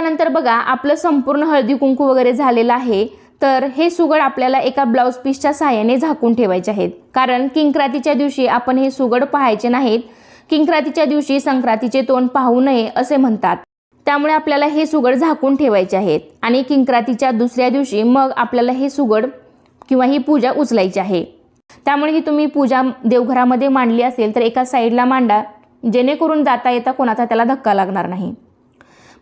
त्यानंतर बघा आपलं संपूर्ण हळदी कुंकू वगैरे झालेलं आहे, तर हे सुगड आपल्याला एका ब्लाऊज पीसच्या सहाय्याने झाकून ठेवायचे आहेत, कारण किंक्रातीच्या दिवशी आपण हे सुगड पाहायचे नाहीत. किंक्रातीच्या दिवशी संक्रांतीचे तोंड पाहू नये असे म्हणतात. त्यामुळे आपल्याला हे सुगड झाकून ठेवायचे आहेत आणि किंक्रातीच्या दुसऱ्या दिवशी मग आपल्याला हे सुगड किंवा ही पूजा उचलायची आहे. त्यामुळे ही तुम्ही पूजा देवघरामध्ये मांडली असेल तर एका साईडला मांडा, जेणेकरून जाता येता कोणाचा त्याला धक्का लागणार नाही.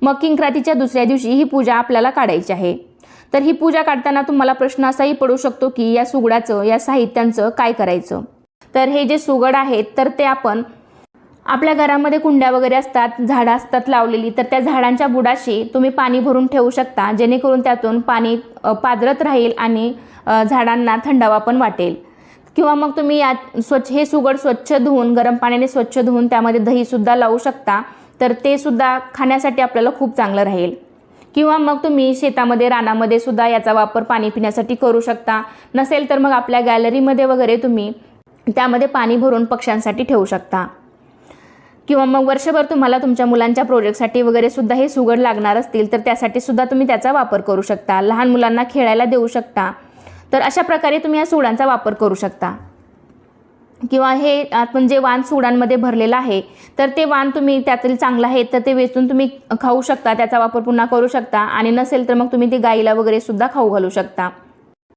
मग किंक्रातीच्या दुसऱ्या दिवशी ही पूजा आपल्याला काढायची आहे. तर ही पूजा काढताना तुम्हाला प्रश्न असाही पडू शकतो की या सुगडाचं, या साहित्यांचं काय करायचं. तर हे जे सुगड आहेत तर ते आपण आपल्या घरामध्ये कुंड्या वगैरे असतात, झाडं असतात लावलेली, तर त्या झाडांच्या बुडाशी तुम्ही पाणी भरून ठेवू शकता, जेणेकरून त्यातून पाणी पाझरत राहील आणि झाडांना थंडावा पण वाटेल. किंवा मग तुम्ही यात हे सुगड स्वच्छ धुवून, गरम पाण्याने स्वच्छ धुवून त्यामध्ये दहीसुद्धा लावू शकता, तर ते सुद्धा खाण्यासाठी आपल्याला खूप चांगलं राहील. किंवा मग तुम्ही शेतामध्ये, रानामध्ये सुद्धा याचा वापर पाणी पिण्यासाठी करू शकता. नसेल तर मग आपल्या गॅलरीमध्ये वगैरे तुम्ही त्यामध्ये पाणी भरून पक्ष्यांसाठी ठेवू शकता. किंवा मग वर्षभर तुम्हाला तुमच्या मुलांच्या प्रोजेक्टसाठी वगैरे सुद्धा हे सुगड लागणार असतील तर त्यासाठी सुद्धा तुम्ही त्याचा वापर करू शकता. लहान मुलांना खेळायला देऊ शकता. तर अशा प्रकारे तुम्ही या सुगडांचा वापर करू शकता. किंवा हे आपण जे वाण सुगडांमध्ये भरलेलं आहे तर ते वाण तुम्ही त्यातील चांगलं आहे तर ते वेचून तुम्ही खाऊ शकता, त्याचा वापर पुन्हा करू शकता. आणि नसेल तर मग तुम्ही ते गाईला वगैरे सुद्धा खाऊ घालू शकता.